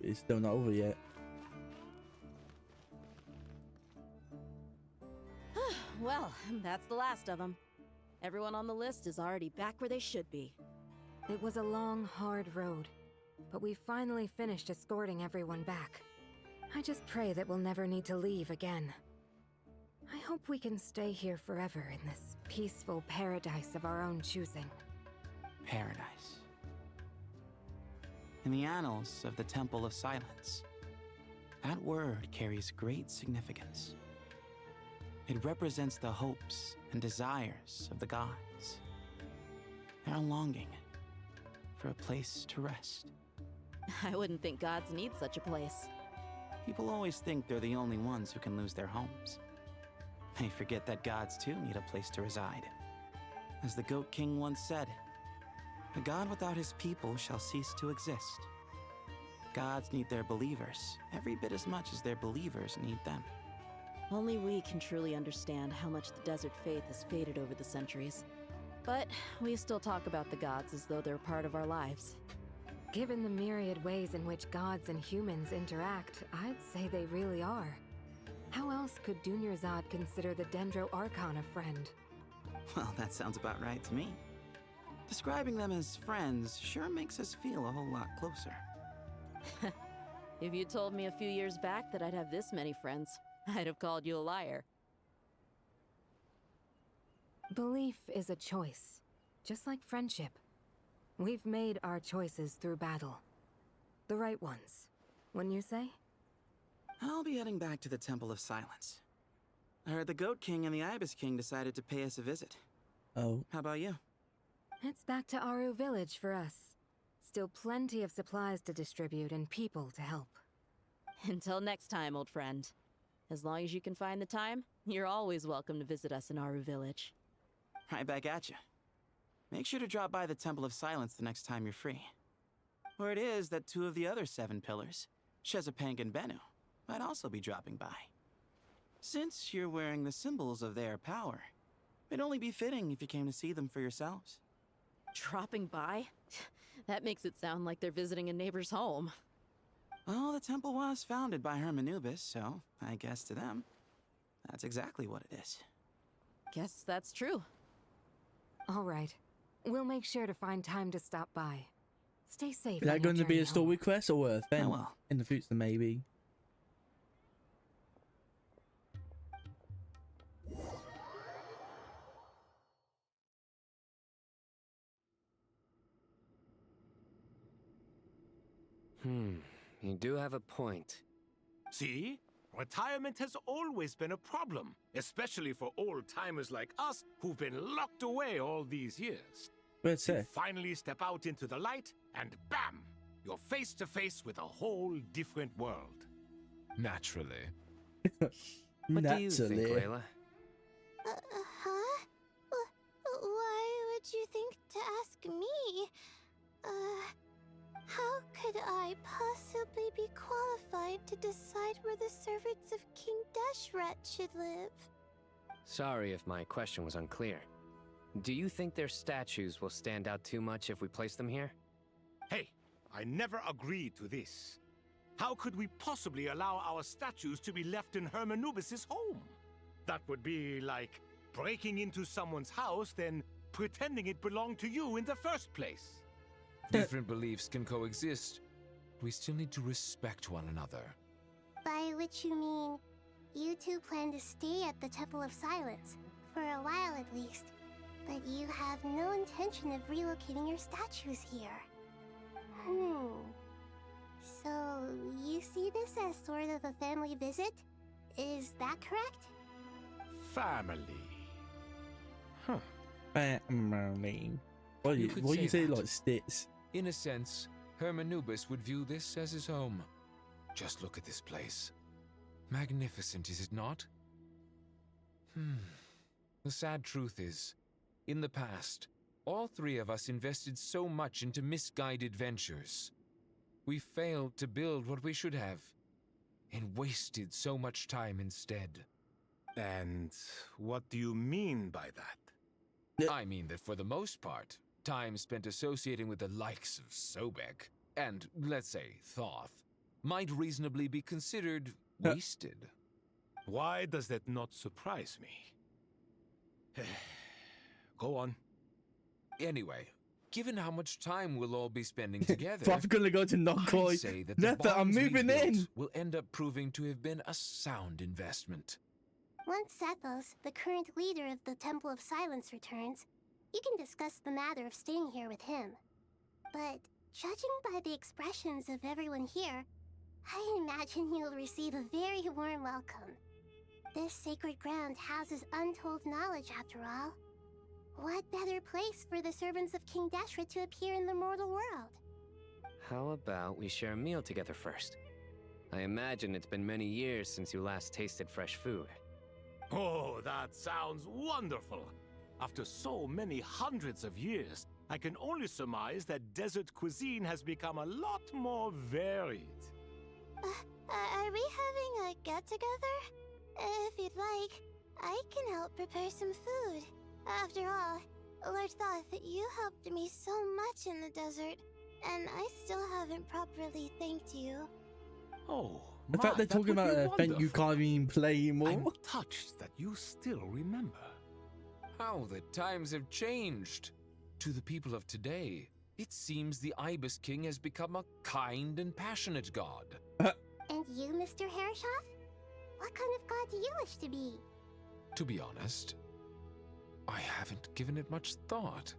it's still not over yet. Well, that's the last of them. Everyone on the list is already back where they should be. It was a long, hard road, but we finally finished escorting everyone back. I just pray that we'll never need to leave again. I hope we can stay here forever in this peaceful paradise of our own choosing. Paradise. In the annals of the Temple of Silence, that word carries great significance. It represents the hopes and desires of the gods. Their longing for a place to rest. I wouldn't think gods need such a place. People always think they're the only ones who can lose their homes. They forget that gods too need a place to reside. As the Goat King once said, "A god without his people shall cease to exist." Gods need their believers every bit as much as their believers need them. Only we can truly understand how much the desert faith has faded over the centuries. But we still talk about the gods as though they're part of our lives. Given the myriad ways in which gods and humans interact, I'd say they really are. How else could Dunyarzad consider the Dendro Archon a friend? Well, that sounds about right to me. Describing them as friends sure makes us feel a whole lot closer. If you told me a few years back that I'd have this many friends, I'd have called you a liar. Belief is a choice, just like friendship. We've made our choices through battle. The right ones, wouldn't you say? I'll be heading back to the Temple of Silence. I heard the Goat King and the Ibis King decided to pay us a visit. Oh. How about you? It's back to Aru Village for us. Still plenty of supplies to distribute and people to help. Until next time, old friend. As long as you can find the time, you're always welcome to visit us in Aru Village. Right back at you. Make sure to drop by the Temple of Silence the next time you're free. Word is that 2 of the other 7 pillars, Shezapang and Bennu, might also be dropping by. Since you're wearing the symbols of their power, it'd only be fitting if you came to see them for yourselves. Dropping by? That makes it sound like they're visiting a neighbor's home. Well, the temple was founded by Hermanubis, so I guess to them, that's exactly what it is. Guess that's true. All right. We'll make sure to find time to stop by. Stay safe. Is that going to be a story quest or a thing? Oh, well. In the future, maybe. You do have a point. See? Retirement has always been a problem, especially for old-timers like us who've been locked away all these years. Let's You say. finally step out into the light, and bam! You're face to face with a whole different world. Naturally. What do you think, Naturally. Layla? Huh? Why would you think to ask me? How could I possibly be qualified to decide where the servants of King Deshret should live? Sorry if my question was unclear. Do you think their statues will stand out too much if we place them here? Hey, I never agreed to this. How could we possibly allow our statues to be left in Hermanubis' home? That would be like breaking into someone's house, then pretending it belonged to you in the first place. Different beliefs can coexist. We still need to respect one another. By which you mean, you two plan to stay at the Temple of Silence, for a while at least, but you have no intention of relocating your statues here. So, you see this as sort of a family visit? Is that correct? Family. Huh. Family. What You do could you say say, that. like sticks? In a sense, Hermanubis would view this as his home. Just look at this place. Magnificent, is it not? The sad truth is, in the past, all 3 of us invested so much into misguided ventures. We failed to build what we should have, and wasted so much time instead. And what do you mean by that? I mean that for the most part, time spent associating with the likes of Sobek, and, let's say, Thoth, might reasonably be considered wasted. Why does that not surprise me? Go on. Anyway, given how much time we'll all be spending together, I'm gonna go to I'd Nokoi. say that the Never, I'm bonds we moving built in. will end up proving to have been a sound investment. Once Sethos, the current leader of the Temple of Silence, returns, you can discuss the matter of staying here with him. But judging by the expressions of everyone here, I imagine you'll receive a very warm welcome. This sacred ground houses untold knowledge, after all. What better place for the servants of King Deshra to appear in the mortal world? How about we share a meal together first? I imagine it's been many years since you last tasted fresh food. Oh, that sounds wonderful. After so many hundreds of years, I can only surmise that desert cuisine has become a lot more varied. Are we having a get-together? If you'd like, I can help prepare some food. After all, Lord Thoth, you helped me so much in the desert, and I still haven't properly thanked you. Oh, The fact they're talking about an event you can't even play anymore. I'm touched that you still remember. How the times have changed. To the people of today, it seems the Ibis King has become a kind and passionate god. And you, Mr. Herreshoff? What kind of god do you wish to be? To be honest, I haven't given it much thought.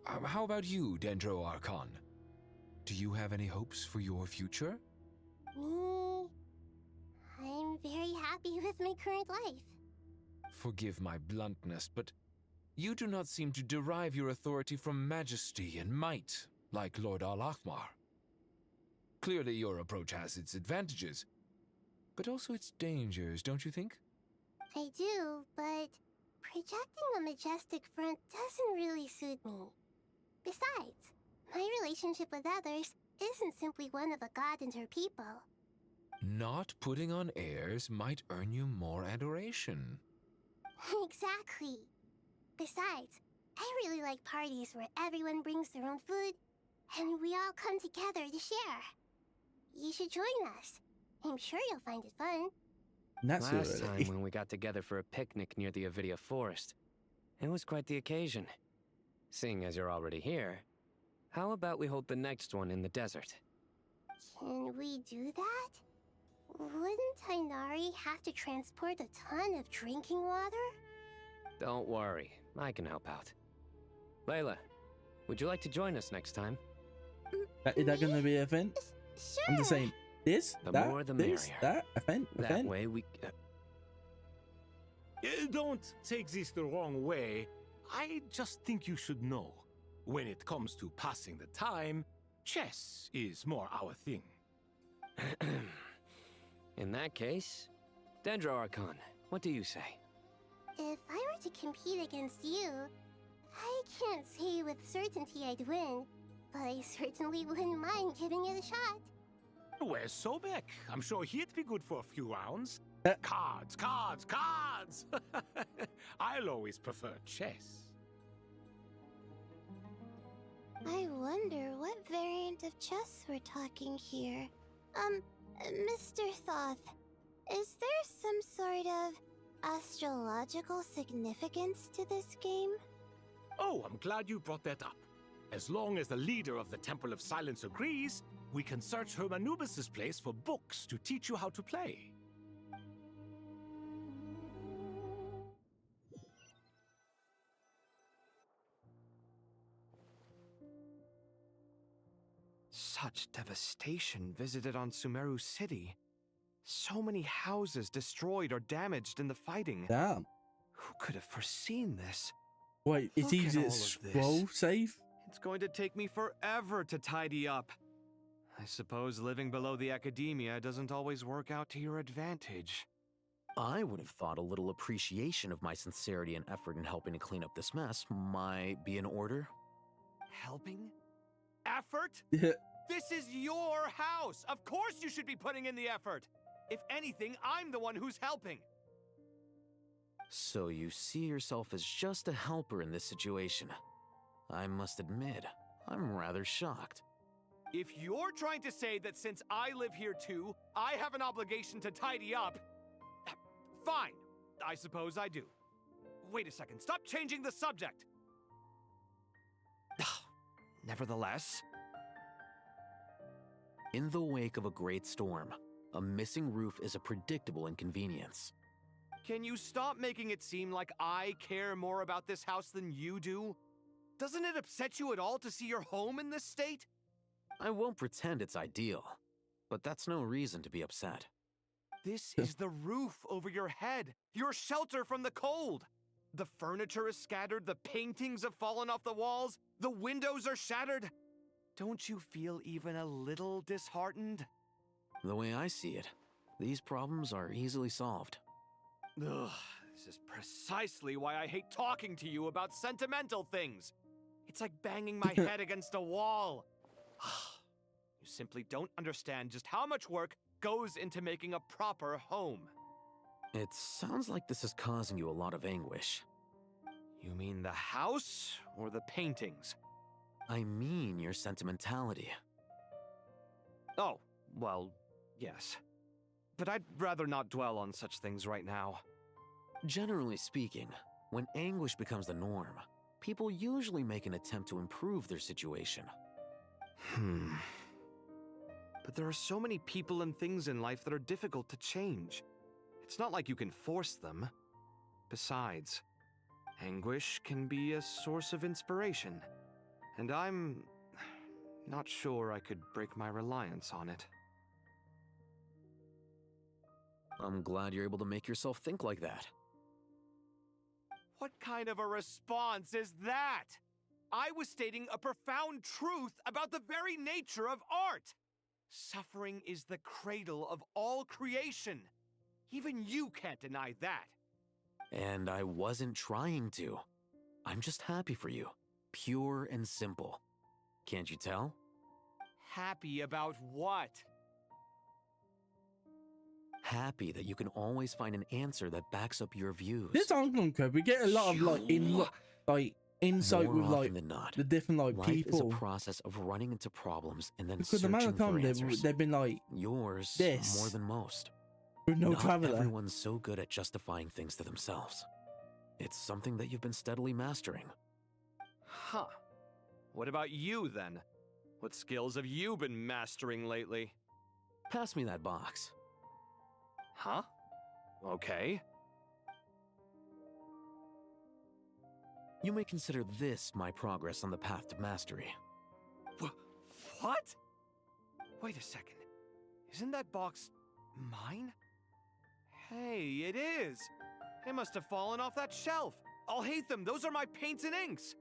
How about you, Dendro Archon? Do you have any hopes for your future? Me? I'm very happy with my current life. Forgive my bluntness, but you do not seem to derive your authority from majesty and might, like Lord Al-Ahmar. Clearly your approach has its advantages, but also its dangers, don't you think? I do, but projecting a majestic front doesn't really suit me. Besides, my relationship with others isn't simply one of a god and her people. Not putting on airs might earn you more adoration. Exactly. Besides, I really like parties where everyone brings their own food, and we all come together to share. You should join us. I'm sure you'll find it fun. That's Last time already. when we got together for a picnic near the Avidia Forest, it was quite the occasion. Seeing as you're already here, how about we hold the next one in the desert? Can we do that? Wouldn't Tainari have to transport a ton of drinking water? Don't worry, I can help out. Layla, would you like to join us next time? Is that gonna be an event? Sure. I'm just saying, this, The that, more the this, merrier. that, event. That way we... Don't take this the wrong way. I just think you should know. When it comes to passing the time, chess is more our thing. In that case, Dendro Archon, what do you say? If I were to compete against you, I can't say with certainty I'd win, but I certainly wouldn't mind giving it a shot. Where's Sobek? I'm sure he'd be good for a few rounds. Cards, cards, cards! I'll always prefer chess. I wonder what variant of chess we're talking here. Mr. Thoth, is there some sort of astrological significance to this game? Oh, I'm glad you brought that up. As long as the leader of the Temple of Silence agrees, we can search Hermanubis' place for books to teach you how to play. Such devastation visited on Sumeru City. So many houses destroyed or damaged in the fighting. Damn. Who could have foreseen this? Wait, it's Look at easy all to of scroll this. save? It's going to take me forever to tidy up. I suppose living below the academia doesn't always work out to your advantage. I would have thought a little appreciation of my sincerity and effort in helping to clean up this mess might be in order. Helping? Effort? Yeah. This is your house! Of course you should be putting in the effort! If anything, I'm the one who's helping! So you see yourself as just a helper in this situation. I must admit, I'm rather shocked. If you're trying to say that since I live here too, I have an obligation to tidy up, fine. I suppose I do. Wait a second. Stop changing the subject. Nevertheless, In the wake of a great storm, a missing roof is a predictable inconvenience. can you stop making it seem like I care more about this house than you do? Doesn't it upset you at all to see your home in this state? I won't pretend it's ideal, but that's no reason to be upset. This is the roof over your head, your shelter from the cold. The furniture is scattered, the paintings have fallen off the walls, the windows are shattered. Don't you feel even a little disheartened? The way I see it, these problems are easily solved. Ugh, this is precisely why I hate talking to you about sentimental things. It's like banging my head against a wall. You simply don't understand just how much work goes into making a proper home. It sounds like this is causing you a lot of anguish. You mean the house or the paintings? I mean your sentimentality. Oh, well, yes. But I'd rather not dwell on such things right now. Generally speaking, when anguish becomes the norm, people usually make an attempt to improve their situation. But there are so many people and things in life that are difficult to change. It's not like you can force them. Besides, anguish can be a source of inspiration, and I'm not sure I could break my reliance on it. I'm glad you're able to make yourself think like that. What kind of a response is that? I was stating a profound truth about the very nature of art. Suffering is the cradle of all creation. Even you can't deny that. And I wasn't trying to. I'm just happy for you. Pure and simple. Can't you tell? Happy about what? Happy that you can always find an answer that backs up your views. This Uncle we get a lot of insight More with often than not, the different life people. is a process of running into problems and then Because the searching amount of for time answers. they've been like Yours this. more than most. with no Not traveler. everyone's so good at justifying things to themselves. It's something that you've been steadily mastering. Huh. What about you, then? What skills have you been mastering lately? Pass me that box. Huh? Okay. You may consider this my progress on the path to mastery. What? Wait a second. Isn't that box mine? Hey, it is. It must have fallen off that shelf. I'll hate them. Those are my paints and inks.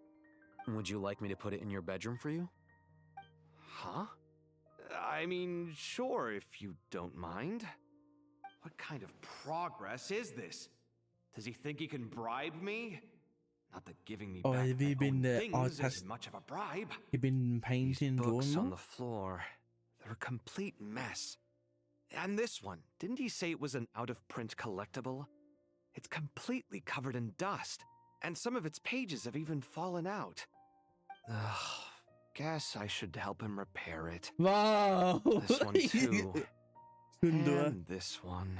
Would you like me to put it in your bedroom for you? Huh? I mean, sure, if you don't mind. What kind of progress is this? Does he think he can bribe me? Not that giving me Oh, back have you my been own the things artist? is much of a bribe. You've been painting, These books drawing on them? the floor. They're a complete mess. And this one, didn't he say it was an out-of-print collectible? It's completely covered in dust, and some of its pages have even fallen out. Ugh, guess I should help him repair it. Wow! This one too. Couldn't do it. And this one.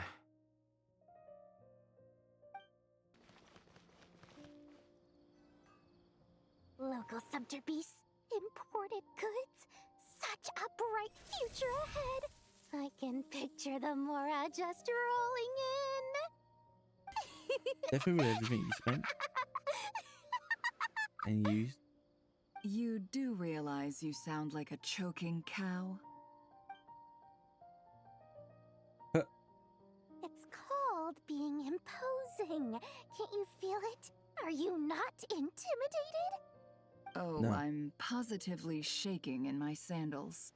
Local subterbeasts, imported goods. Such a bright future ahead. I can picture the Mora just rolling in. Definitely everything you spent and used. You do realize you sound like a choking cow? It's called being imposing. Can't you feel it? Are you not intimidated? Oh, No. I'm positively shaking in my sandals.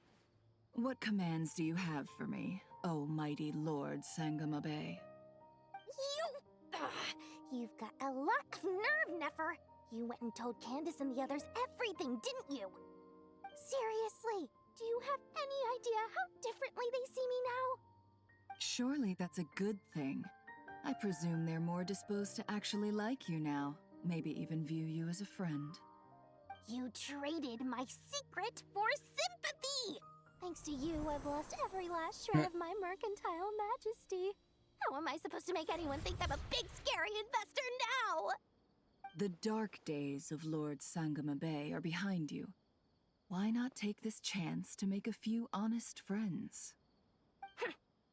What commands do you have for me, oh mighty Lord Sangamabe? You've got a lot of nerve, Nefer. You went and told Candace and the others everything, didn't you? Seriously, do you have any idea how differently they see me now? Surely that's a good thing. I presume they're more disposed to actually like you now, maybe even view you as a friend. You traded my secret for sympathy! Thanks to you, I've lost every last shred of my mercantile majesty. How am I supposed to make anyone think I'm a big, scary investor now? The dark days of Lord Sangama Bay are behind you. Why not take this chance to make a few honest friends?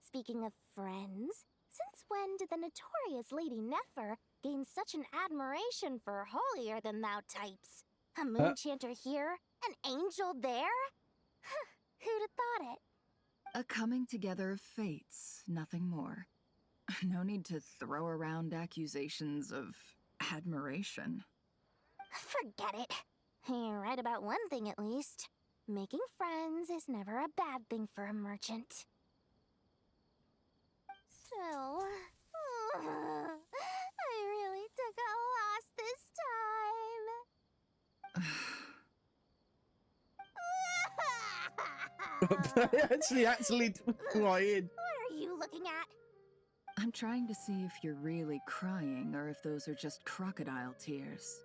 Speaking of friends, since when did the notorious Lady Nefer gain such an admiration for holier-than-thou types? A moon chanter here, an angel there? Who'd have thought it? A coming together of fates, nothing more. No need to throw around accusations of admiration. Forget it. You're right about one thing at least. Making friends is never a bad thing for a merchant. So, I really took a loss this time. actually crying. What are you looking at? I'm trying to see if you're really crying or if those are just crocodile tears.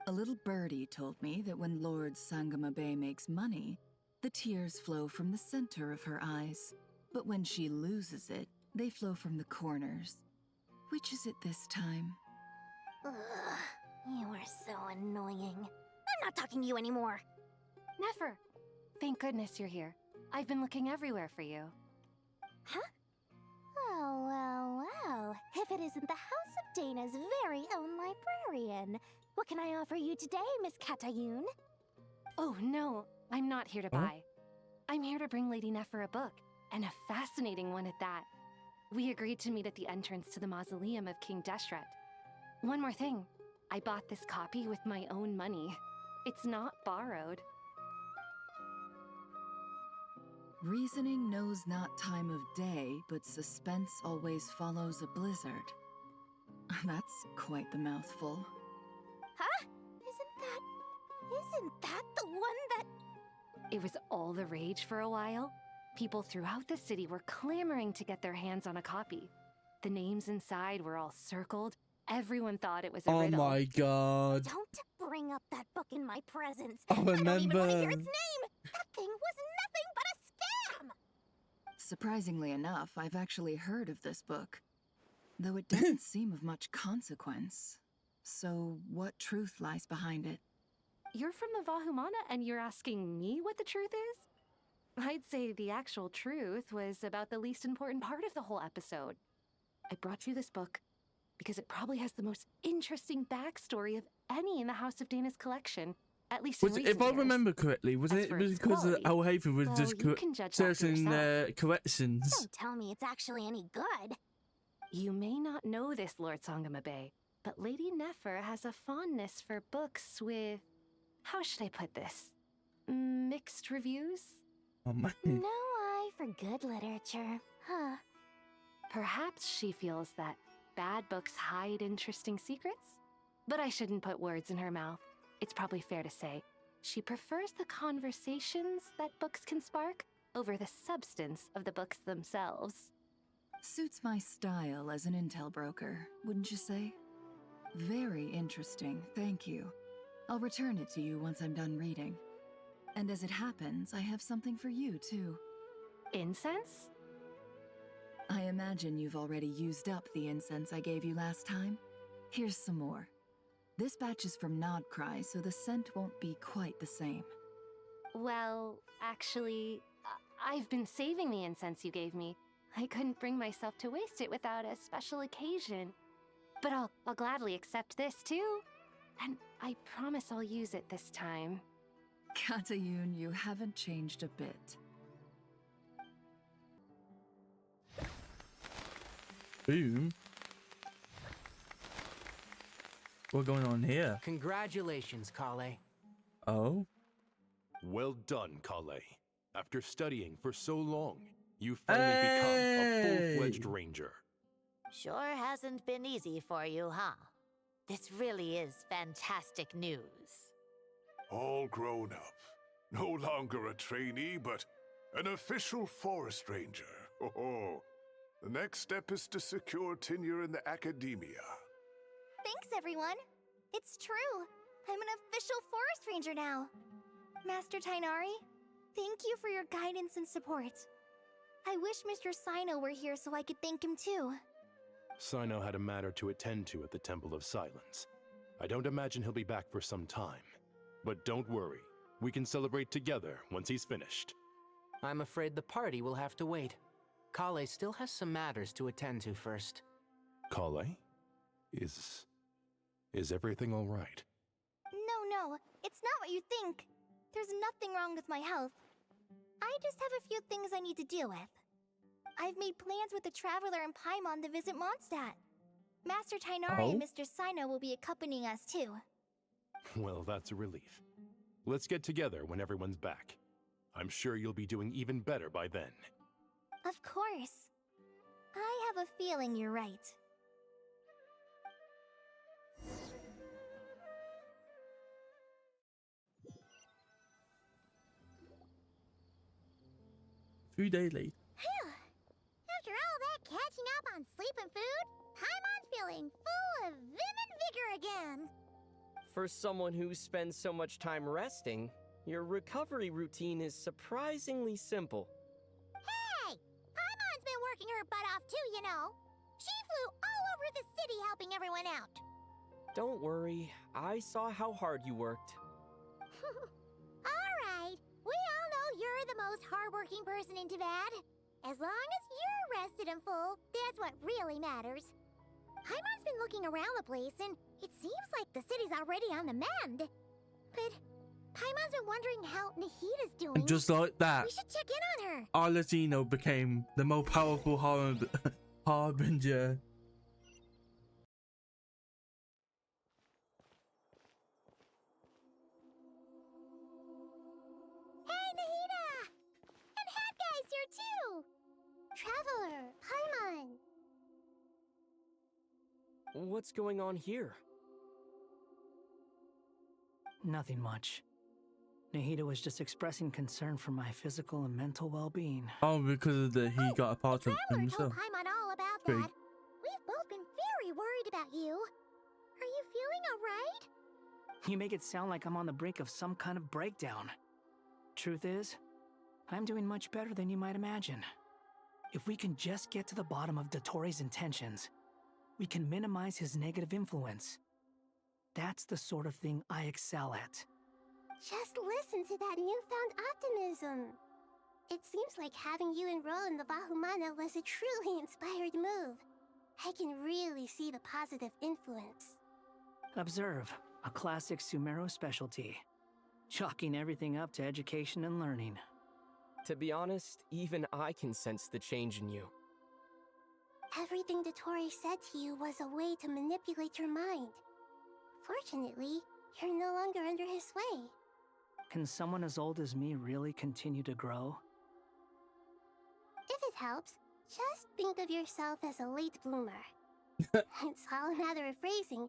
A little birdie told me that when Lord Sangama Bay makes money, the tears flow from the center of her eyes. But when she loses it, they flow from the corners. Which is it this time? Ugh, you are so annoying. I'm not talking to you anymore. Nefer, thank goodness you're here. I've been looking everywhere for you. Huh? Well. If it isn't the House of Dana's very own librarian. What can I offer you today, Miss Katayun? Oh, no, I'm not here to buy. I'm here to bring Lady Nefer a book, and a fascinating one at that. We agreed to meet at the entrance to the mausoleum of King Deshret. One more thing, I bought this copy with my own money. It's not borrowed. Reasoning knows not time of day, but suspense always follows a blizzard. That's quite the mouthful. Huh? Isn't that the one that... It was all the rage for a while. People throughout the city were clamoring to get their hands on a copy. The names inside were all circled. Everyone thought it was a riddle. Oh my god. Don't bring up that book in my presence. I I don't even want to remember. hear its name. That thing was nothing but a scam. Surprisingly enough, I've actually heard of this book. Though it doesn't seem of much consequence. So, what truth lies behind it? You're from the Vahumana and you're asking me what the truth is? I'd say the actual truth was about the least important part of the whole episode. I brought you this book because it probably has the most interesting backstory of any in the House of Dana's collection, at least in recent If I years. remember correctly, was As it for its because quality, Al-Hafer was well, just you can judge that for certain yourself. corrections? Don't tell me it's actually any good. You may not know this, Lord Sangama Bay, but Lady Nefer has a fondness for books with... How should I put this? Mixed reviews? Oh man. No eye for good literature. Huh. Perhaps she feels that bad books hide interesting secrets? But I shouldn't put words in her mouth. It's probably fair to say she prefers the conversations that books can spark over the substance of the books themselves. Suits my style as an intel broker, wouldn't you say? Very interesting, thank you. I'll return it to you once I'm done reading. And as it happens, I have something for you, too. Incense? I imagine you've already used up the incense I gave you last time. Here's some more. This batch is from Nodcry, so the scent won't be quite the same. Well, actually, I've been saving the incense you gave me. I couldn't bring myself to waste it without a special occasion. But I'll gladly accept this, too. And I promise I'll use it this time. Katayun, you haven't changed a bit. Boom. What's going on here? Congratulations, Collet. Oh? Well done, Collet. After studying for so long, you finally become a full-fledged ranger. Sure hasn't been easy for you, huh? This really is fantastic news. All grown up. No longer a trainee, but an official forest ranger. Oh, the next step is to secure tenure in the academia. Thanks, everyone. It's true. I'm an official forest ranger now. Master Tainari, Thank you for your guidance and support. I wish Mr. Sino were here so I could thank him too. Sino had a matter to attend to at the Temple of Silence. I don't imagine he'll be back for some time. But don't worry, we can celebrate together once he's finished. I'm afraid the party will have to wait. Collet still has some matters to attend to first. Collet? Is everything all right? No, it's not what you think. There's nothing wrong with my health. I just have a few things I need to deal with. I've made plans with the Traveler and Paimon to visit Mondstadt. Master Tainari and Mr. Sino will be accompanying us too. Well, that's a relief. Let's get together when everyone's back. I'm sure you'll be doing even better by then. Of course. I have a feeling you're right. Few days later. Phew! After all that catching up on sleep and food, Paimon's feeling full of vim and vigor again. For someone who spends so much time resting, your recovery routine is surprisingly simple. Hey! Paimon's been working her butt off too, you know. She flew all over the city helping everyone out. Don't worry, I saw how hard you worked. Alright, we all know you're the most hardworking person in Tavad. As long as you're rested and full, that's what really matters. Paimon's been looking around the place, and it seems like the city's already on the mend. But Paimon's been wondering how Nahida's doing. And just like that, we should check in on her. Arlecchino became the most powerful harbinger. Hey, Nahida! And Hat Guy's here too! Traveler, Paimon. What's going on here? Nothing much. Nahida was just expressing concern for my physical and mental well-being. Oh, because of he got a part of himself. Paimon all about Great. that. We've both been very worried about you. Are you feeling alright? You make it sound like I'm on the brink of some kind of breakdown. Truth is, I'm doing much better than you might imagine. If we can just get to the bottom of Dottoro's intentions, we can minimize his negative influence. That's the sort of thing I excel at. Just listen to that newfound optimism. It seems like having you enroll in the Vahumana was a truly inspired move. I can really see the positive influence. Observe, a classic Sumero specialty. Chalking everything up to education and learning. To be honest, even I can sense the change in you. Everything Dottore said to you was a way to manipulate your mind. Fortunately, you're no longer under his sway. Can someone as old as me really continue to grow? If it helps, just think of yourself as a late bloomer. It's all a matter of phrasing,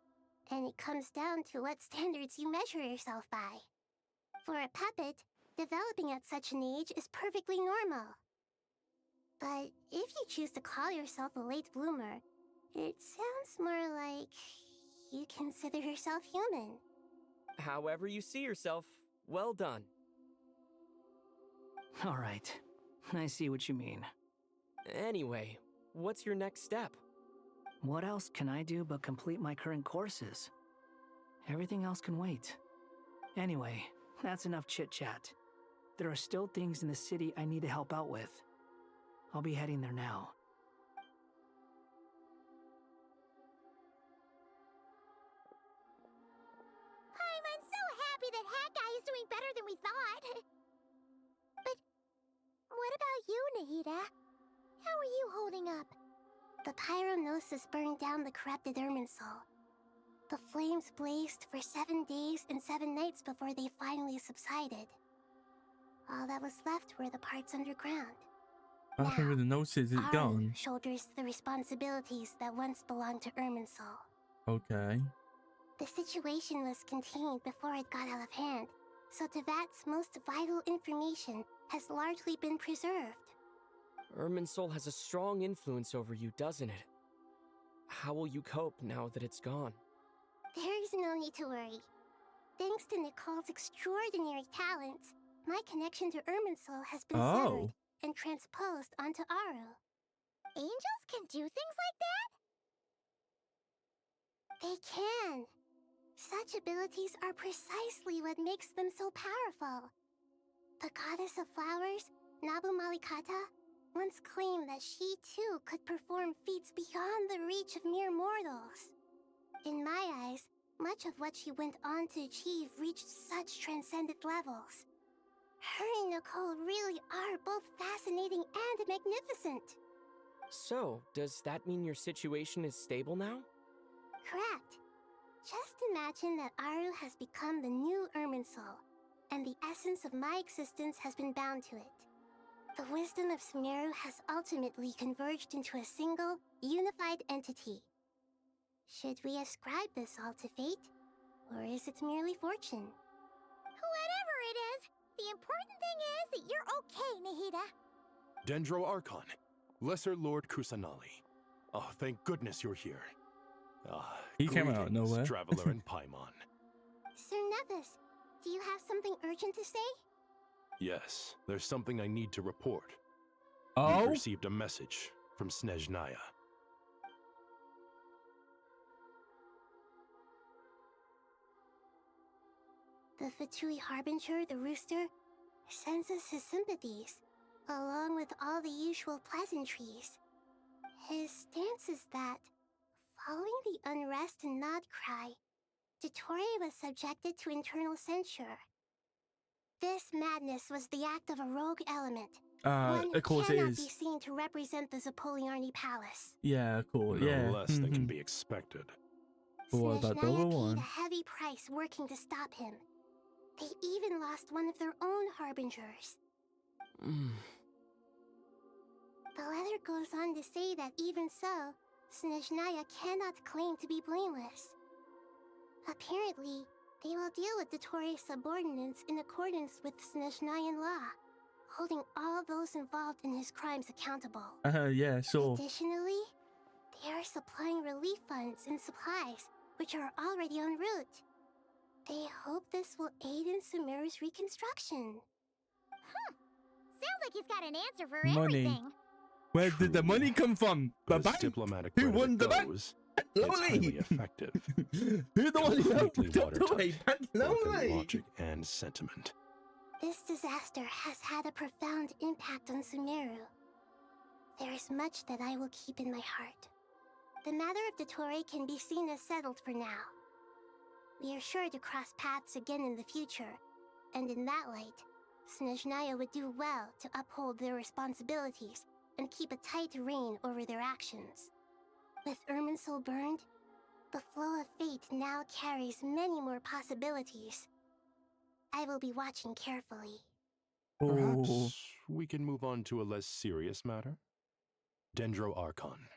and it comes down to what standards you measure yourself by. For a puppet, developing at such an age is perfectly normal. But if you choose to call yourself a late bloomer, it sounds more like you consider yourself human. However you see yourself, well done. All right, I see what you mean. Anyway, what's your next step? What else can I do but complete my current courses? Everything else can wait. Anyway, that's enough chit-chat. There are still things in the city I need to help out with. I'll be heading there now. I'm so happy that Hat Guy is doing better than we thought. But what about you, Nahida? How are you holding up? The pyronosis burned down the corrupted Irminsul. The flames blazed for 7 days and 7 nights before they finally subsided. All that was left were the parts underground. After the notice is gone. Shoulders the responsibilities that once belonged to Irminsul. Okay. The situation was contained before it got out of hand, so Tavad's most vital information has largely been preserved. Irminsul has a strong influence over you, doesn't it? How will you cope now that it's gone? There is no need to worry. Thanks to Nicole's extraordinary talents, my connection to Irminsul has been Oh. severed and transposed onto Aru. Angels can do things like that? They can. Such abilities are precisely what makes them so powerful. The goddess of flowers, Nabu Malikata, once claimed that she too could perform feats beyond the reach of mere mortals. In my eyes, much of what she went on to achieve reached such transcendent levels. Her and Nicole really are both fascinating and magnificent. So, does that mean your situation is stable now? Correct. Just imagine that Aru has become the new Irminsul, and the essence of my existence has been bound to it. The wisdom of Sumeru has ultimately converged into a single, unified entity. Should we ascribe this all to fate, or is it merely fortune? Whatever it is, the important thing is that you're okay, Nahida. Dendro Archon, Lesser Lord Kusanali. Oh, thank goodness you're here. He came out of greetings, nowhere. Traveler in Paimon. Sir Nevis, do you have something urgent to say? Yes, there's something I need to report. Oh? We've received a message from Snezhnaya. The Fatui Harbinger, the Rooster, sends us his sympathies, along with all the usual pleasantries. His stance is that, following the unrest and Nod Cry, Dottore was subjected to internal censure. This madness was the act of a rogue element, one who of course it cannot is. be seen to represent the Zapoliarni Palace. Yeah, cool. No Yeah. less than can be expected. What about the other Snezhnaya paid one? a heavy price working to stop him. They even lost one of their own harbingers. The letter goes on to say that even so, Snezhnaya cannot claim to be blameless. Apparently, they will deal with Dottore's subordinates in accordance with Snezhnayan law, holding all those involved in his crimes accountable. Yeah, sure. Additionally, they are supplying relief funds and supplies, which are already en route. They hope this will aid in Sumeru's reconstruction. Sounds like he's got an answer for Money. everything. Where did the money come from? The But as bank? diplomatic Who rhetoric won the bank? goes, it's highly effective. Who's the one who Completely helped Dottore? watertight, both in Lonely. logic and sentiment. This disaster has had a profound impact on Sumeru. There is much that I will keep in my heart. The matter of Dottore can be seen as settled for now. We are sure to cross paths again in the future, and in that light, Snezhnaya would do well to uphold their responsibilities and keep a tight rein over their actions. With Irminsul burned, the flow of fate now carries many more possibilities. I will be watching carefully. Perhaps we can move on to a less serious matter? Dendro Archon,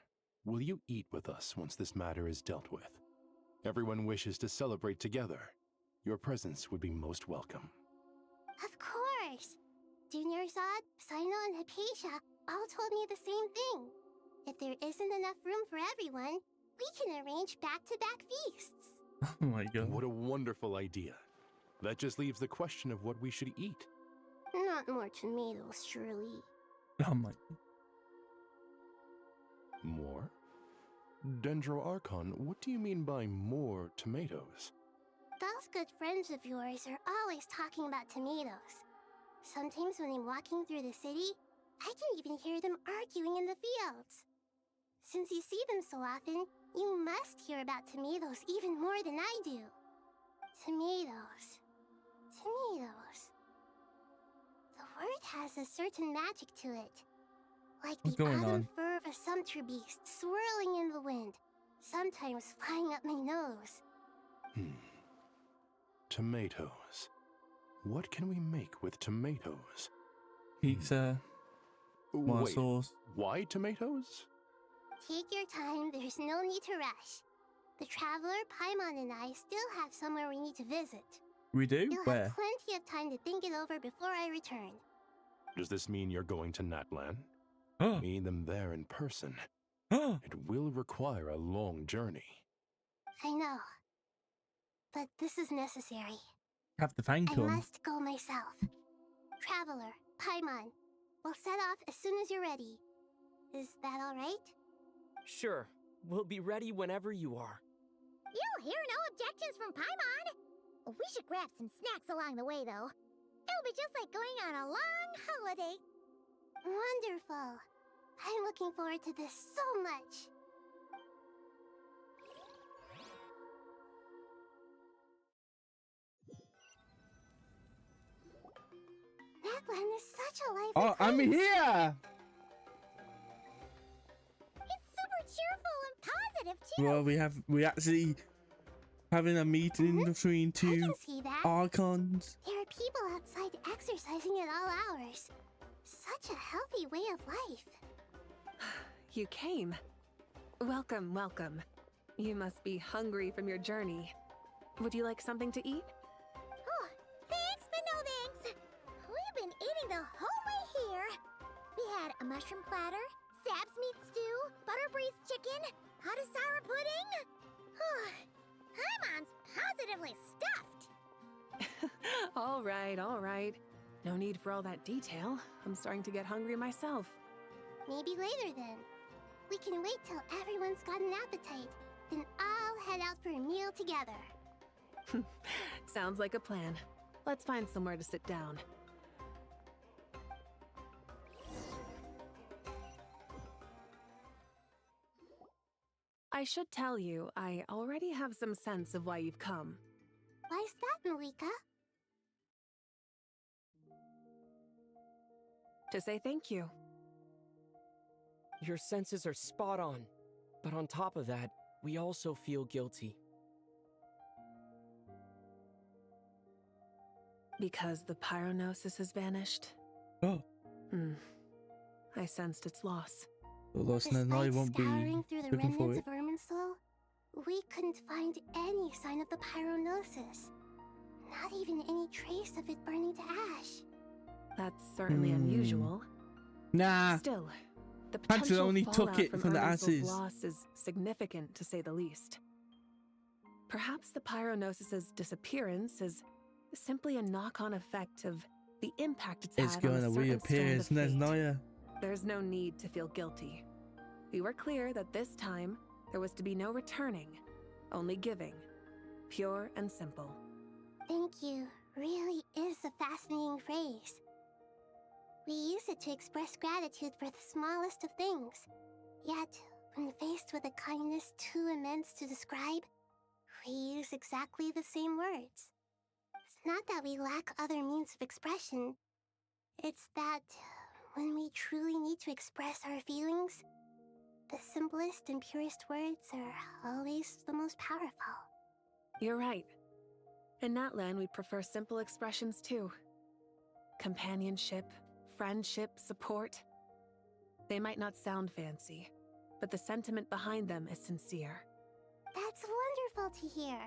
will you eat with us once this matter is dealt with? Everyone wishes to celebrate together. Your presence would be most welcome. Of course! Junior Zod, Sino, and Hypatia all told me the same thing. If there isn't enough room for everyone, we can arrange back-to-back feasts. Oh my god. What a wonderful idea. That just leaves the question of what we should eat. Not more tomatoes, surely. Oh my. More? Dendro Archon, what do you mean by more tomatoes? Those good friends of yours are always talking about tomatoes. Sometimes when I'm walking through the city, I can even hear them arguing in the fields. Since you see them so often, you must hear about tomatoes even more than I do. Tomatoes. Tomatoes. The word has a certain magic to it. Like What's the going autumn on? fur of a sumpter beast swirling in the wind, sometimes flying up my nose. Tomatoes. What can we make with tomatoes? Pizza. More Wait, sauce. why tomatoes? Take your time, there's no need to rush. The Traveler, Paimon, and I still have somewhere we need to visit. We do? You'll Where? have plenty of time to think it over before I return. Does this mean you're going to Natlan? Meet them there in person. It will require a long journey. I know. But this is necessary. Have to thank I him. must go myself. Traveler, Paimon. We'll set off as soon as you're ready. Is that alright? Sure. We'll be ready whenever you are. You'll hear no objections from Paimon. We should grab some snacks along the way, though. It'll be just like going on a long holiday. Wonderful. I'm looking forward to this so much. Napland is such a lively Oh, I'm place. here! It's super cheerful and positive, too. Well, we actually having a meeting between two can see that. archons. There are people outside exercising at all hours. Such a healthy way of life. You came. Welcome, welcome. You must be hungry from your journey. Would you like something to eat? Oh, thanks, but no thanks. We've been eating the whole way here. We had a mushroom platter, Sab's meat stew, butter braised chicken, hot sour pudding. Paimon's positively stuffed. All right. No need for all that detail. I'm starting to get hungry myself. Maybe later then. We can wait till everyone's got an appetite. Then I'll head out for a meal together. Sounds like a plan. Let's find somewhere to sit down. I should tell you, I already have some sense of why you've come. Why's that, Malika? To say thank you. Your senses are spot on. But on top of that, we also feel guilty. Because the pyronosis has vanished? Oh. I sensed its loss. The lost and I won't be Scouring through the looking for remnants it. of Irminsul, we couldn't find any sign of the pyronosis. Not even any trace of it burning to ash. That's certainly unusual. Nah. Still, the Hansen potential only took fallout it from the Irminsul's ashes. loss is significant, to say the least. Perhaps the pyronosis's disappearance is simply a knock-on effect of the impact it's had on a Gonna certain reappear, strand of isn't it, fate. Naya? There's no need to feel guilty. We were clear that this time there was to be no returning, only giving. Pure and simple. Thank you really is a fascinating phrase. We use it to express gratitude for the smallest of things. Yet, when faced with a kindness too immense to describe, we use exactly the same words. It's not that we lack other means of expression. It's that when we truly need to express our feelings, the simplest and purest words are always the most powerful. You're right. In Natlan, we prefer simple expressions too. Companionship, friendship, support. They might not sound fancy, but the sentiment behind them is sincere. That's wonderful to hear.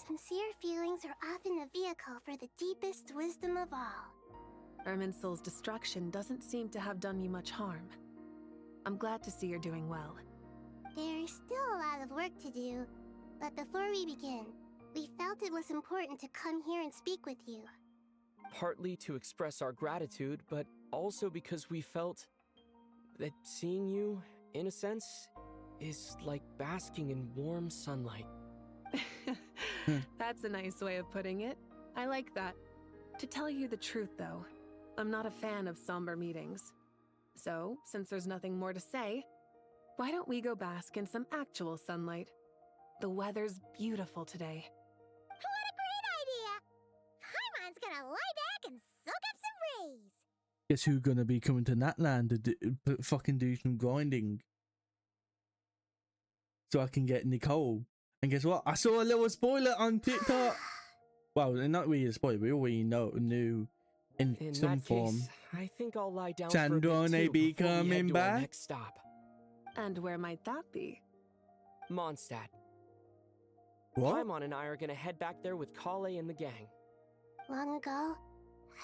Sincere feelings are often a vehicle for the deepest wisdom of all. Irminsul's destruction doesn't seem to have done you much harm. I'm glad to see you're doing well. There's still a lot of work to do, but before we begin, we felt it was important to come here and speak with you. Partly to express our gratitude, but also because we felt that seeing you, in a sense, is like basking in warm sunlight. That's a nice way of putting it. I like that. To tell you the truth, though, I'm not a fan of somber meetings. So, since there's nothing more to say, why don't we go bask in some actual sunlight? The weather's beautiful today. What a great idea! Paimon's gonna lie back and soak up some rays. Guess who's gonna be coming to Natland to fucking do some grinding? So I can get Nicole. And guess what? I saw a little spoiler on TikTok. Well, not really a spoiler. We already knew in some that form. case, I think I'll lie down for a Sandrone bit too be before we head coming to our back. next stop. And where might that be? Mondstadt. What? Paimon and I are gonna head back there with Collet and the gang. Long ago,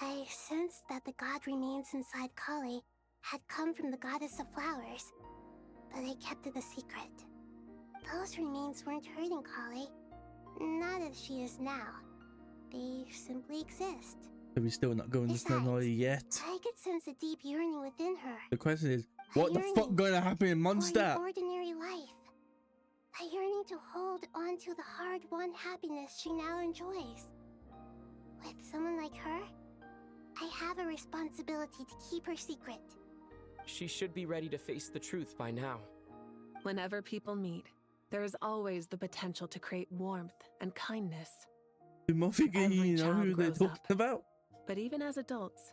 I sensed that the god remains inside Collet had come from the goddess of flowers, but I kept it a secret. Those remains weren't hurting Collet, not as she is now. They simply exist. So we're still not going to Snowy yet. I could sense a deep yearning within her. The question is, what the fuck gonna happen in For an Mondstadt? ordinary life. A yearning to hold on to the hard-won happiness she now enjoys. With someone like her, I have a responsibility to keep her secret. She should be ready to face the truth by now. Whenever people meet, there is always the potential to create warmth and kindness. Do Moffigan, you know child who they're grows talking up. about? But even as adults,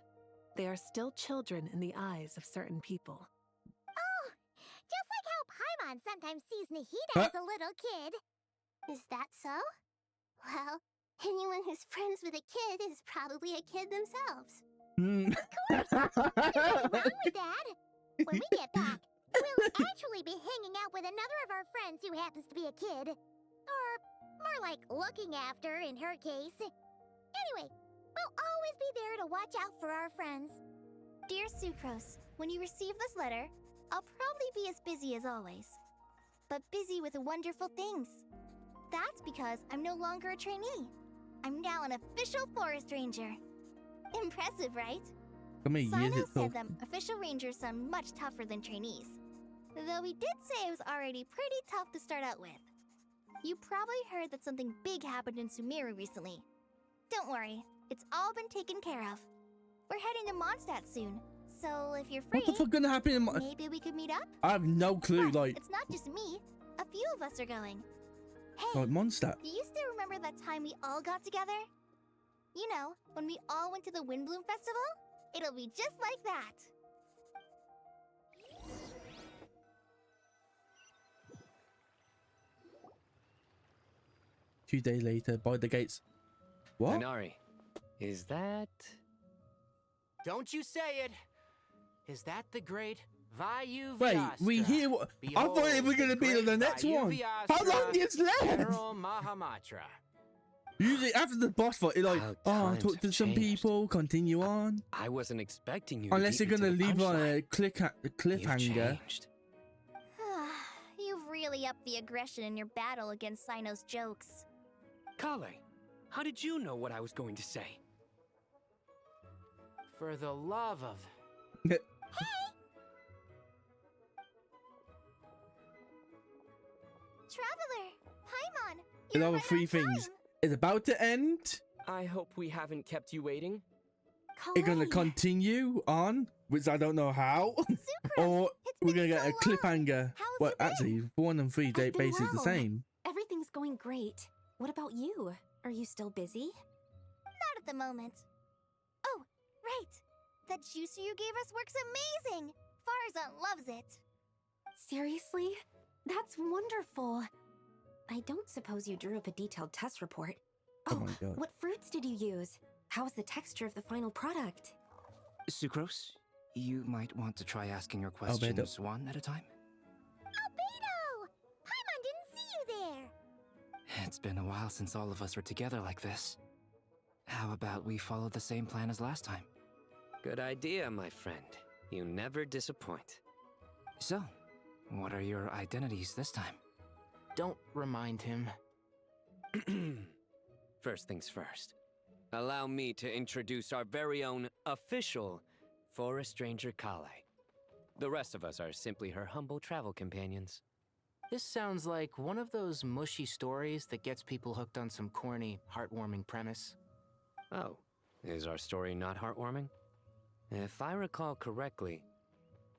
they are still children in the eyes of certain people. Oh, just like how Paimon sometimes sees Nahida as a little kid. Is that so? Well, anyone who's friends with a kid is probably a kid themselves. Nothing wrong with that. When we get back, we'll actually be hanging out with another of our friends who happens to be a kid. Or more like looking after, in her case. Anyway, we'll always be there to watch out for our friends. Dear Sucrose, when you receive this letter, I'll probably be as busy as always. But busy with wonderful things. That's because I'm no longer a trainee. I'm now an official forest ranger. Impressive, right? How many years Sino it said took? that official rangers sound much tougher than trainees. Though he did say it was already pretty tough to start out with. You probably heard that something big happened in Sumeru recently. Don't worry, it's all been taken care of. We're heading to Mondstadt soon, so if you're free, What the fuck gonna happen in maybe we could meet up? I have no clue, Plus, like, it's not just me. A few of us are going. Hey, like Mondstadt. do you still remember that time we all got together? You know, when we all went to the Windbloom Festival? It'll be just like that. 2 days later, by the gates. What? Inari, is that... Don't you say it! Is that the great Vayu Wait, we hear what? I thought it was gonna be the next one. How long is left? General Mahamatra. Usually after the boss fight, it's like, oh, talk to some people, continue on. I wasn't expecting you Unless to they're beat me gonna to the leave on punchline. a cliffhanger. You've really upped the aggression in your battle against Sino's jokes. Collet, how did you know what I was going to say? For the love of... Traveler! Paimon! Another three things. It's about to end. I hope we haven't kept you waiting. It's gonna continue on, which I don't know how, or we're gonna get a cliffhanger. Well, actually, 1 and 3 they basically the same. Everything's going great. What about you? Are you still busy? Not at the moment. Oh, right! That juicer you gave us works amazing! Farzan loves it! Seriously? That's wonderful. I don't suppose you drew up a detailed test report. Oh my god. What fruits did you use? How's the texture of the final product? Sucrose, you might want to try asking your Albedo. questions one at a time. Albedo! Paimon didn't see you there! It's been a while since all of us were together like this. How about we follow the same plan as last time? Good idea, my friend. You never disappoint. So, what are your identities this time? Don't remind him. First things first. Allow me to introduce our very own official Forest Ranger Collet. The rest of us are simply her humble travel companions. This sounds like one of those mushy stories that gets people hooked on some corny, heartwarming premise. Oh, is our story not heartwarming? If I recall correctly,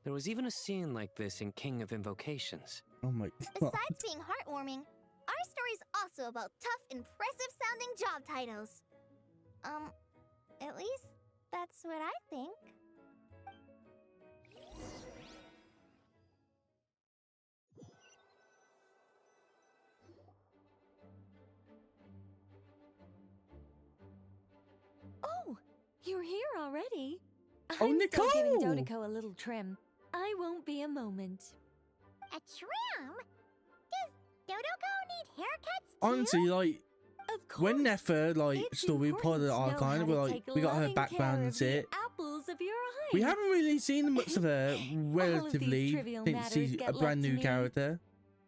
there was even a scene like this in King of Invocations. Oh my god. Besides being heartwarming, our story's also about tough, impressive-sounding job titles. At least that's what I think. Oh, you're here already. Oh, I'm still giving Nicole! Dodeko a little trim. I won't be a moment. A trim? Does Dodoko need haircuts too? Honestly, like, when Nefer, like, story part of the archive, we're like, we got her background and shit. Apples of your eye. We haven't really seen much of her relatively trivial since matters she's get a brand left to new me. character.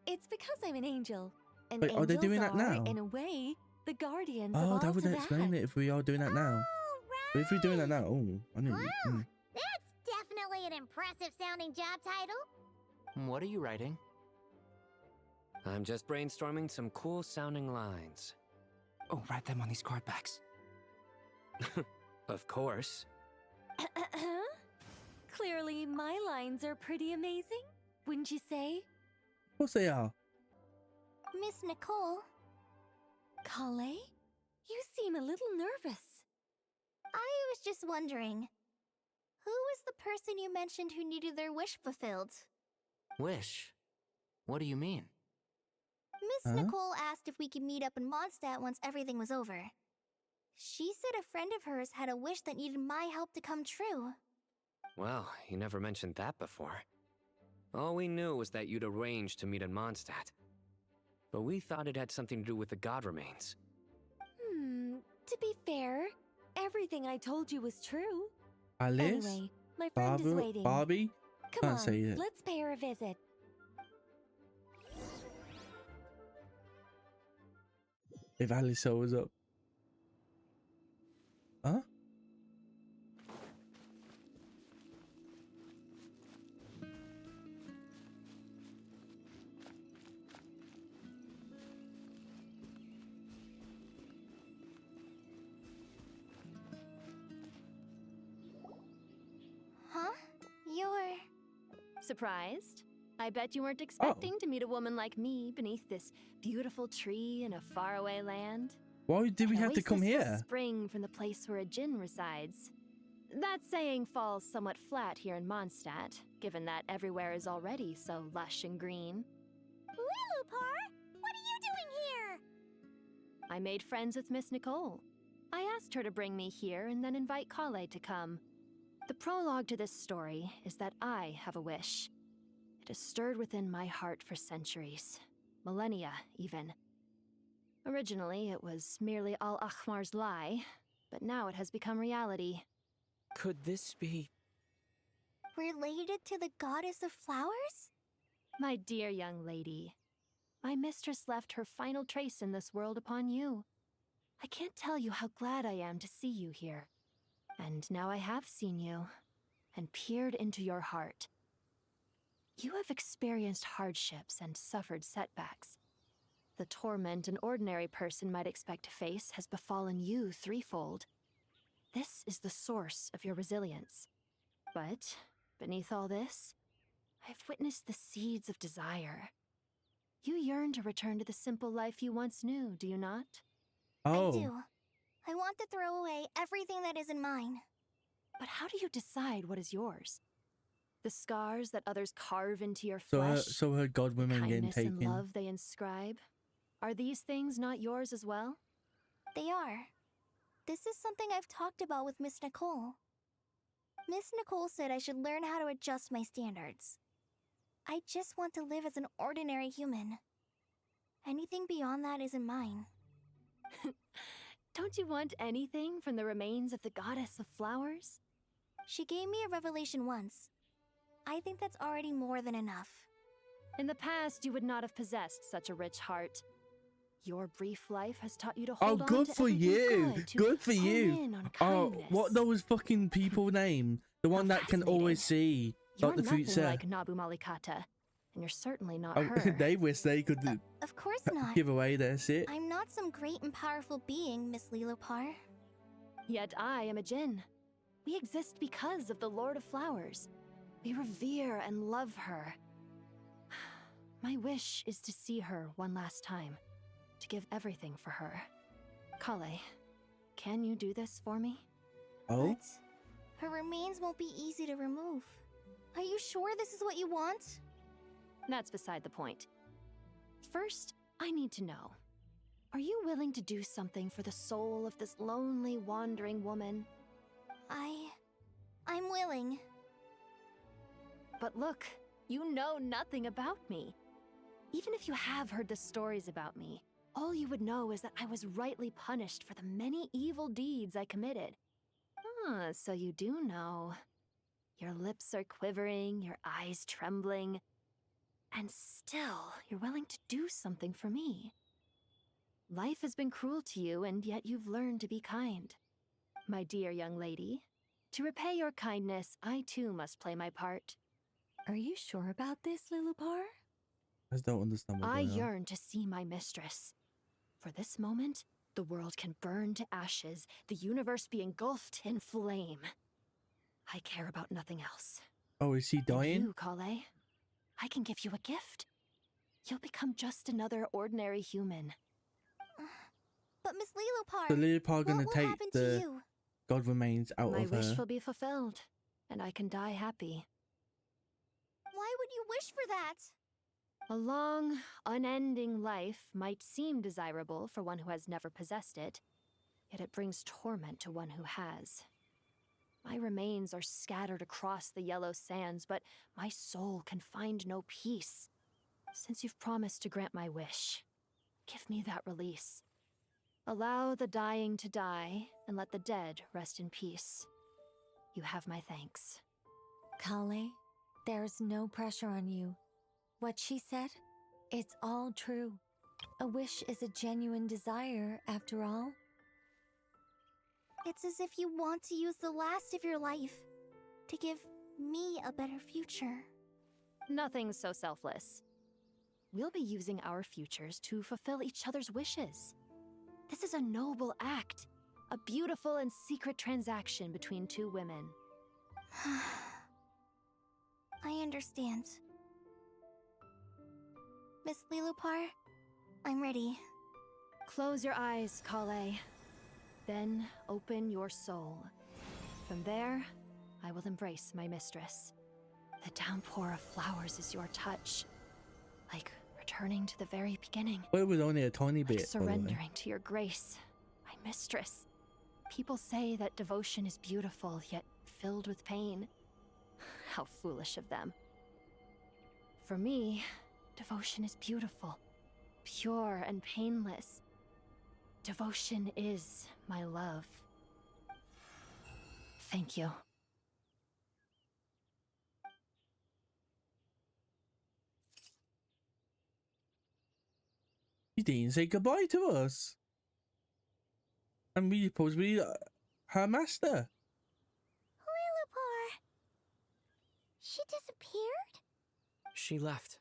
It's because I'm an angel. And Wait, are they doing angels that are, now? in a way, the guardians of Oh, all that would to explain it if we are doing that now. But if we're doing that now, oh, I know. Wow, that's definitely an impressive sounding job title. What are you writing? I'm just brainstorming some cool sounding lines. Oh, write them on these card backs. Of course. Clearly, my lines are pretty amazing, wouldn't you say? Of course they are. Miss Nicole. Collet? You seem a little nervous. I was just wondering, who was the person you mentioned who needed their wish fulfilled? Wish? What do you mean? Miss Nicole asked if we could meet up in Mondstadt once everything was over. She said a friend of hers had a wish that needed my help to come true. Well, you never mentioned that before. All we knew was that you'd arranged to meet in Mondstadt. But we thought it had something to do with the god remains. To be fair, everything I told you was true. Alice? Anyway, my friend is waiting. Barbie? Come Can't on, say it. let's pay her a visit. If Alice shows up. Huh? Huh? You're... Surprised? I bet you weren't expecting to meet a woman like me beneath this beautiful tree in a faraway land. Why did we An have to come oasis will here? spring from the place where a djinn resides. That saying falls somewhat flat here in Mondstadt, given that everywhere is already so lush and green. Lilupar, what are you doing here? I made friends with Miss Nicole. I asked her to bring me here and then invite Collet to come. The prologue to this story is that I have a wish. It has stirred within my heart for centuries, millennia even. Originally, it was merely Al-Akhmar's lie, but now it has become reality. Could this be... Related to the goddess of flowers? My dear young lady, my mistress left her final trace in this world upon you. I can't tell you how glad I am to see you here. And now I have seen you, and peered into your heart. You have experienced hardships and suffered setbacks. The torment an ordinary person might expect to face has befallen you threefold. This is the source of your resilience. But, beneath all this, I've witnessed the seeds of desire. You yearn to return to the simple life you once knew, do you not? Oh. I do. I want to throw away everything that isn't mine. But how do you decide what is yours? The scars that others carve into your So flesh, so her god the women getting kindness and taken. love they inscribe, are these things not yours as well? They are. This is something I've talked about with Miss Nicole. Miss Nicole said I should learn how to adjust my standards. I just want to live as an ordinary human. Anything beyond that isn't mine. Don't you want anything from the remains of the goddess of flowers? She gave me a revelation once. I think that's already more than enough. In the past, you would not have possessed such a rich heart. Your brief life has taught you to Oh, hold on good to for everything you. good, to Good for hone you. in on Oh, kindness. what those fucking people name? The one that can always see You're like the nothing future. like Nabu Malikata, and you're certainly not Oh, her. they wish they could Of course not. give away their shit. I'm not some great and powerful being, Miss Lilopar. Yet I am a djinn. We exist because of the Lord of Flowers. We revere and love her. My wish is to see her one last time, to give everything for her. Collet, can you do this for me? Oh? Her remains won't be easy to remove. Are you sure this is what you want? That's beside the point. First, I need to know. Are you willing to do something for the soul of this lonely, wandering woman? I'm willing. But look, you know nothing about me. Even if you have heard the stories about me, all you would know is that I was rightly punished for the many evil deeds I committed. Ah, so you do know. Your lips are quivering, your eyes trembling, and still you're willing to do something for me. Life has been cruel to you, and yet you've learned to be kind. my dear young lady. To repay your kindness, I too must play my part. Are you sure about this, Lilupar? I just don't understand what's I going on. yearn to see my mistress. For this moment, the world can burn to ashes, the universe be engulfed in flame. I care about nothing else. Oh, is she dying? And you, Collet, I can give you a gift. You'll become just another ordinary human. But Miss Lilupar, So Lilupar gonna what will take happen the to you? God remains out My of wish her. will be fulfilled, and I can die happy. Why would you wish for that? A long, unending life might seem desirable for one who has never possessed it, yet it brings torment to one who has. My remains are scattered across the yellow sands, but my soul can find no peace. Since you've promised to grant my wish, give me that release. Allow the dying to die, and let the dead rest in peace. You have my thanks. Collet, there's no pressure on you. What she said, it's all true. A wish is a genuine desire, after all. It's as if you want to use the last of your life to give me a better future. Nothing so selfless. We'll be using our futures to fulfill each other's wishes. This is a noble act, a beautiful and secret transaction between two women. I understand. Miss Lilupar, I'm ready. Close your eyes, Collet. Then open your soul. From there, I will embrace my mistress. The downpour of flowers is your touch. Like returning to the very beginning. Well, it was only a tiny bit, Like surrendering to your grace, my mistress. People say that devotion is beautiful, yet filled with pain. How foolish of them. For me, devotion is beautiful, pure and painless. Devotion is my love. Thank you. She didn't say goodbye to us. And we supposed to be her master. Lilupar! She disappeared? She left,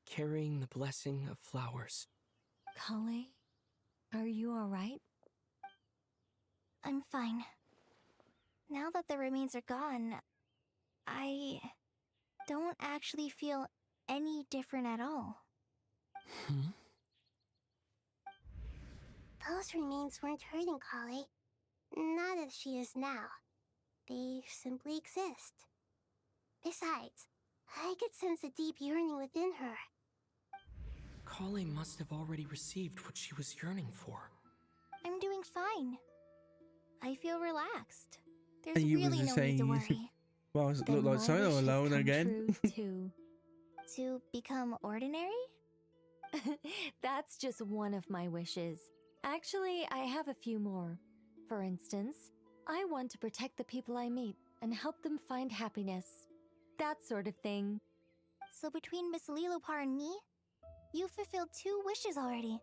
carrying the blessing of flowers. Collet, are you alright? I'm fine. Now that the remains are gone, I don't actually feel any different at all. Those remains weren't hurting Collet. Not as she is now. They simply exist. Besides, I could sense a deep yearning within her. Collet must have already received what she was yearning for. I'm doing fine. I feel relaxed. There's And you really was just no need to saying, worry. well, it Then looked like my Solo wish has alone come again. true, too. To become ordinary? That's just one of my wishes. Actually, I have a few more. For instance, I want to protect the people I meet and help them find happiness. That sort of thing. So between Miss Lilupar and me, you fulfilled 2 wishes already,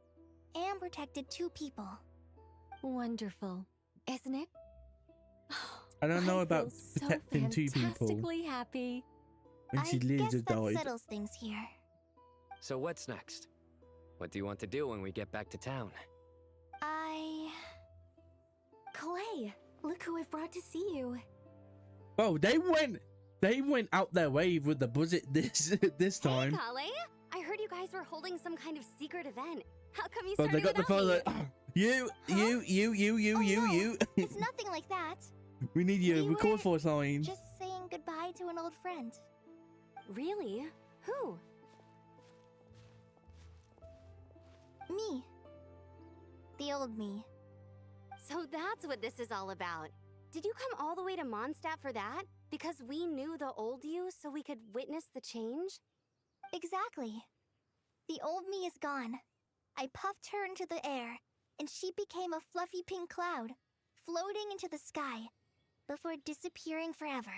and protected 2 people. Wonderful, isn't it? I don't know I about feel protecting 2 people fantastically happy. when she I literally guess just that died. settles things here. So what's next? What do you want to do when we get back to town? Collet, look who I've brought to see you. Oh, they went out their way with the buzzet this time. Hey, Collet! I heard you guys were holding some kind of secret event. How come you But started they got the without phone me? like, you. It's nothing like that. We need your We record were force line. Just saying goodbye to an old friend. Really? Who? Me. The old me. So that's what this is all about. Did you come all the way to Mondstadt for that? Because we knew the old you so we could witness the change? Exactly. The old me is gone. I puffed her into the air, and she became a fluffy pink cloud, floating into the sky, before disappearing forever.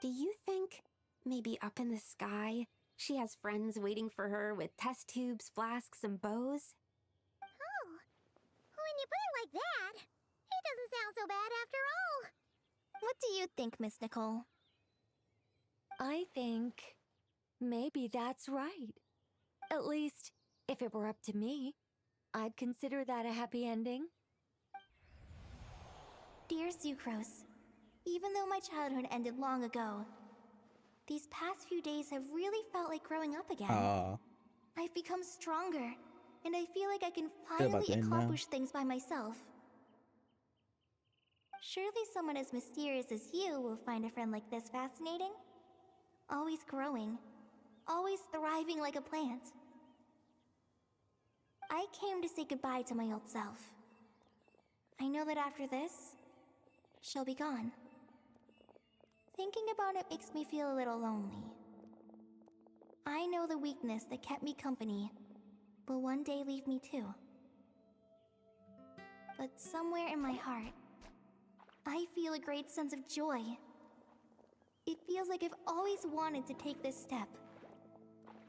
Do you think, maybe up in the sky, she has friends waiting for her with test tubes, flasks, and bows? Oh, when you put it like that, doesn't sound so bad after all. What do you think, Miss Nicole? I think maybe that's right. At least, if it were up to me, I'd consider that a happy ending. Dear Sucrose, even though my childhood ended long ago, these past few days have really felt like growing up again. I've become stronger, and I feel like I can finally accomplish things by myself. Surely someone as mysterious as you will find a friend like this fascinating? Always growing, always thriving like a plant. I came to say goodbye to my old self. I know that after this, she'll be gone. Thinking about it makes me feel a little lonely. I know the weakness that kept me company will one day leave me too. But somewhere in my heart, I feel a great sense of joy. It feels like I've always wanted to take this step.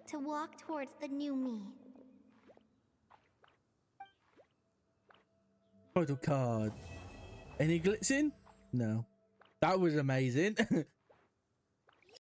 To walk towards the new me. Photo card. Any glitz in? No. That was amazing.